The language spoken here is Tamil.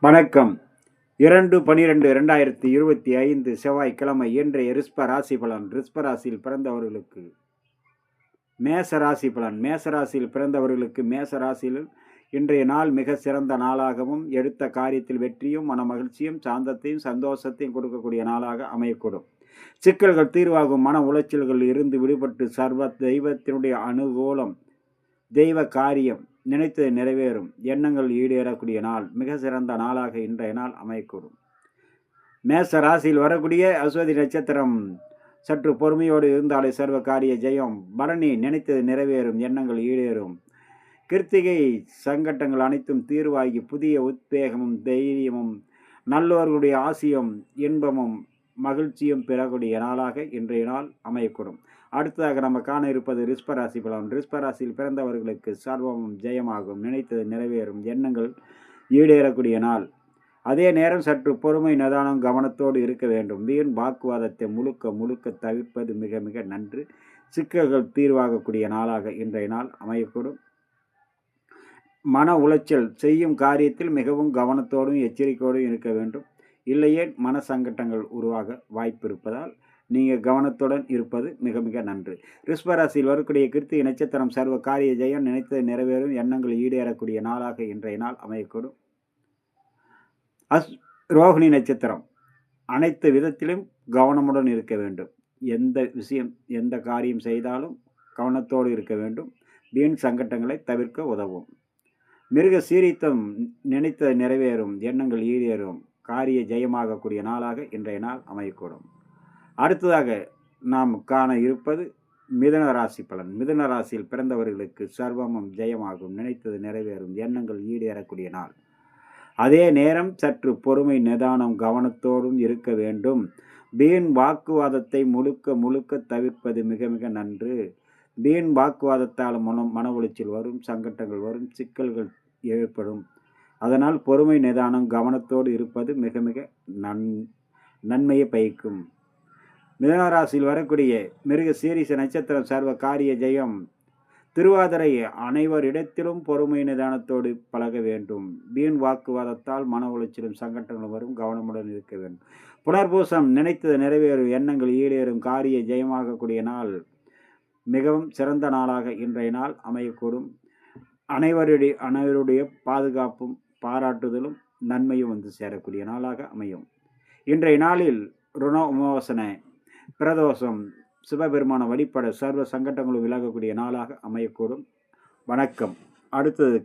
வணக்கம். 2/12/2025 செவ்வாய்க்கிழமை இன்றைய ரிஷப ராசி பலன். ரிஷப ராசியில் பிறந்தவர்களுக்கு மேச ராசி பலன். மேச ராசியில் பிறந்தவர்களுக்கு மேச ராசியில் இன்றைய நாள் மிக சிறந்த நாளாகவும், எடுத்த காரியத்தில் வெற்றியும், மன மகிழ்ச்சியும், சாந்தத்தையும், சந்தோஷத்தையும் கொடுக்கக்கூடிய நாளாக அமையக்கூடும். சிக்கல்கள் தீர்வாகும். மன உளைச்சல்கள் இருந்து விடுபட்டு சர்வ தெய்வத்தினுடைய அனுகூலம், தெய்வ காரியம் நினைத்தது நிறைவேறும். எண்ணங்கள் ஈடேறக்கூடிய நாள், மிக சிறந்த நாளாக இன்றைய நாள் அமையக்கூடும். மேச ராசியில் வரக்கூடிய அஸ்வதி நட்சத்திரம் சற்று பொறுமையோடு இருந்தாலே சர்வ காரிய ஜெயம். பரணி நினைத்தது நிறைவேறும், எண்ணங்கள் ஈடேறும். கிருத்திகை சங்கட்டங்கள் அனைத்தும் தீர்வாகி புதிய உத்வேகமும் தைரியமும் நல்லோர்களுடைய ஆசியும் இன்பமும் மகிழ்ச்சியும் பெறக்கூடிய நாளாக இன்றைய நாள் அமையக்கூடும். அடுத்ததாக நம்ம காண இருப்பது ரிஷபராசி பலன். ரிஷபராசியில் பிறந்தவர்களுக்கு சர்வமும் ஜெயமாகும், நினைத்தது நிறைவேறும், எண்ணங்கள் ஈடேறக்கூடிய நாள். அதே நேரம் சற்று பொறுமை, நிதானம், கவனத்தோடு இருக்க வேண்டும். வீண் வாக்குவாதத்தை முழுக்க தவிர்ப்பது மிக மிக நன்று. சிக்கல்கள் தீர்வாகக்கூடிய நாளாக இன்றைய நாள் அமையக்கூடும். மன உளைச்சல் செய்யும் காரியத்தில் மிகவும் கவனத்தோடும் எச்சரிக்கையோடும் இருக்க வேண்டும். இல்லையே மன சங்கட்டங்கள் உருவாக வாய்ப்பு இருப்பதால் நீங்கள் கவனத்துடன் இருப்பது மிக மிக நன்று. ரிஷபராசியில் வரக்கூடிய கிருத்திகை நட்சத்திரம் சர்வ காரிய ஜெயம், நினைத்தது நிறைவேறும், எண்ணங்கள் ஈடேறக்கூடிய நாளாக இன்றைய நாள் அமையக்கூடும். ரோகிணி நட்சத்திரம் அனைத்து விதத்திலும் கவனமுடன் இருக்க வேண்டும். எந்த விஷயம், எந்த காரியம் செய்தாலும் கவனத்தோடு இருக்க வேண்டும். வீண் சங்கட்டங்களை தவிர்க்க உதவும். மிருக சீரித்தம் நினைத்தது நிறைவேறும், எண்ணங்கள் ஈடேறும், காரிய ஜெயமாகக்கூடிய நாளாக இன்றைய நாள் அமையக்கூடும். அடுத்ததாக நாம் காண இருப்பது மிதுன ராசி பலன். மிதுன ராசியில் பிறந்தவர்களுக்கு சர்வமும் ஜெயமாகும், நினைத்தது நிறைவேறும், எண்ணங்கள் ஈடேறக்கூடிய நாள். அதே நேரம் சற்று பொறுமை, நிதானம், கவனத்தோடும் இருக்க வேண்டும். வீண் வாக்குவாதத்தை முழுக்க தவிர்ப்பது மிக மிக நன்று. வீண் வாக்குவாதத்தால் மன உளைச்சல் வரும், சங்கட்டங்கள் வரும், சிக்கல்கள் ஏற்படும். அதனால் பொறுமை, நிதானம், கவனத்தோடு இருப்பது மிக மிக நன்மையை பயக்கும். மிதுனராசியில் வரக்கூடிய மிருக சீரிச நட்சத்திரம் சர்வ காரிய ஜெயம். திருவாதிரை அனைவரிடத்திலும் பொறுமை, நிதானத்தோடு பழக வேண்டும். வீண் வாக்குவாதத்தால் மன உளைச்சலும் சங்கட்டங்களும் வரும், கவனமுடன் இருக்க வேண்டும். புனர்பூசம் நினைத்தது நிறைவேறும், எண்ணங்கள் ஈடேறும், காரிய ஜெயமாகக்கூடிய நாள். மிகவும் சிறந்த நாளாக இன்றைய நாள் அமையக்கூடும். அனைவருடைய பாதுகாப்பும் பாராட்டுதலும் நன்மையும் வந்து சேரக்கூடிய நாளாக அமையும். இன்றைய நாளில் ருண உமோசன பிரதோஷம், சிவபெருமான வழிபட சர்வ சங்கட்டங்களும் விலகக்கூடிய நாளாக அமையக்கூடும். வணக்கம். அடுத்தது